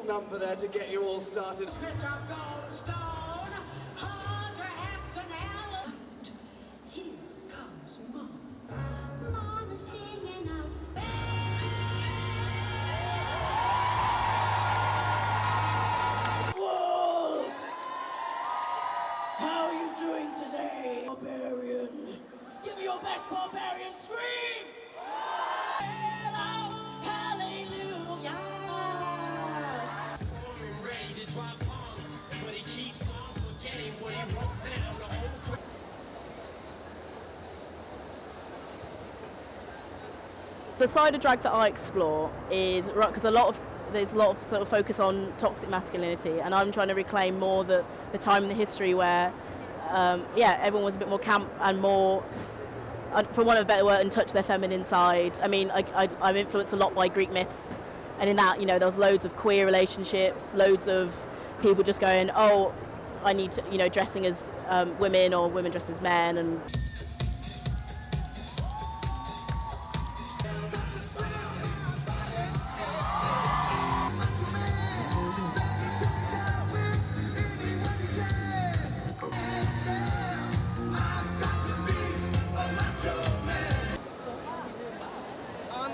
little number there to get you all started. Mr. Goldstone, hold your hands in hell. Here comes Mom. Mama's singing out. Wolves! How are you doing today, barbarian? Give me your best barbarian scream! Hallelujah! Ready to drop bombs, but he keeps on forgetting what he wrote down. The whole The side of drag that I explore is because there's a lot of sort of focus on toxic masculinity, and I'm trying to reclaim more the time in the history where, everyone was a bit more camp and more, for want of a better word, in touch with their feminine side. I mean, I'm influenced a lot by Greek myths, and in that, there was loads of queer relationships, loads of people just going, oh, I need to, dressing as women or women dressed as men, and.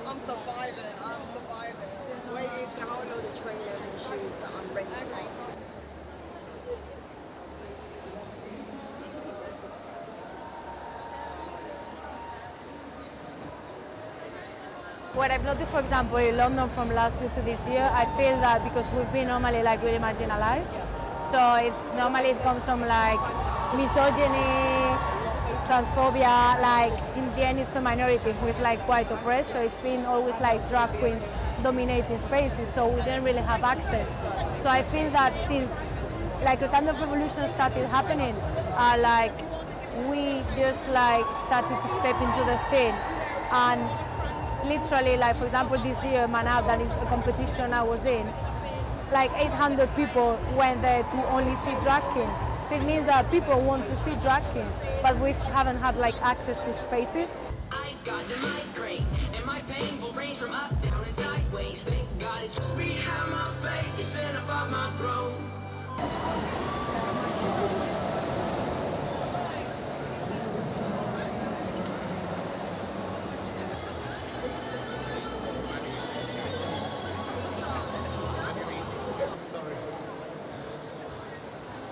I'm surviving. Waiting to download the trainers and shoes that I'm ready to make. What I've noticed, for example, in London from last year to this year, I feel that because we've been normally like really marginalized, so it's normally it comes from like misogyny, transphobia, like in the end it's a minority who is like quite oppressed, so it's been always like drag queens dominating spaces, so we didn't really have access. So I feel that since like a kind of revolution started happening, like we just like started to step into the scene, and literally like for example this year Manab, that is a competition I was in, like 800 people went there to only see drag kings. So it means that people want to see drag kings, but we haven't had like access to spaces. I've got the migraine, and my pain will range from up, down, and sideways. Thank God it's just behind my face and above my throat.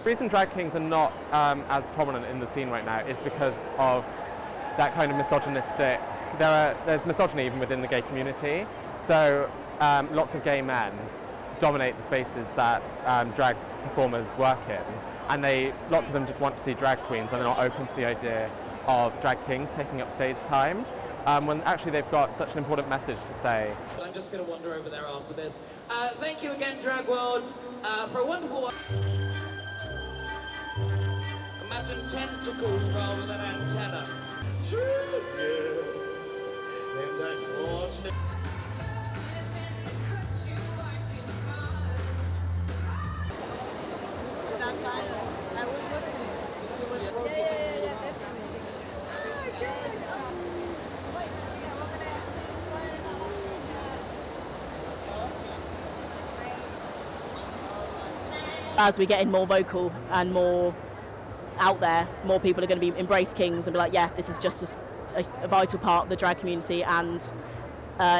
The reason drag kings are not as prominent in the scene right now is because of that kind of misogynistic, there's misogyny even within the gay community. So lots of gay men dominate the spaces that drag performers work in, and lots of them just want to see drag queens and they're not open to the idea of drag kings taking up stage time, when actually they've got such an important message to say. I'm just going to wander over there after this. Thank you again, Drag World, for a wonderful one. Imagine tentacles rather than antenna. True, yes, and unfortunate. That's fine. I was watching it. Yeah, definitely. As we're getting more vocal and more out there, more people are going to be embrace kings and be like, yeah, this is just a vital part of the drag community and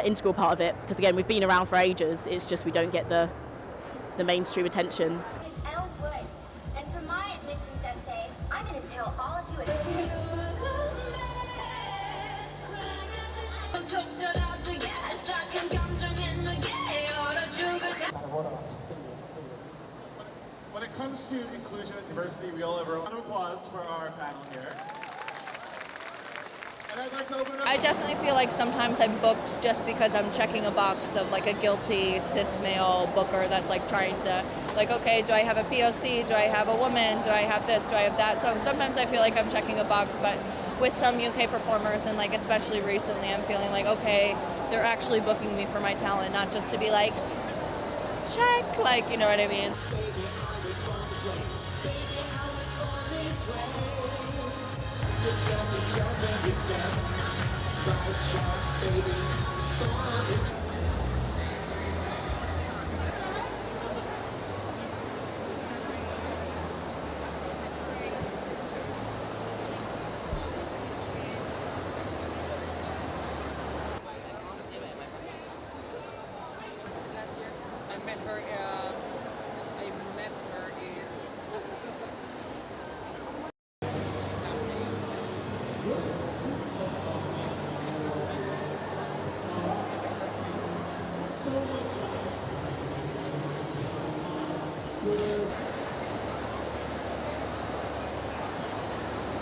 integral part of it. Because again, we've been around for ages. It's just we don't get the mainstream attention. And for my admissions essay, I'm going to tell all of you. When it comes to inclusion and diversity, we all have a round of applause for our panel here. And I'd like to open up. I definitely feel like sometimes I'm booked just because I'm checking a box of like a guilty cis male booker that's like trying to, like, okay, do I have a POC? Do I have a woman? Do I have this? Do I have that? So sometimes I feel like I'm checking a box, but with some UK performers and like especially recently, I'm feeling like, okay, they're actually booking me for my talent, not just to be like, check, like, you know what I mean? met her. I met her in.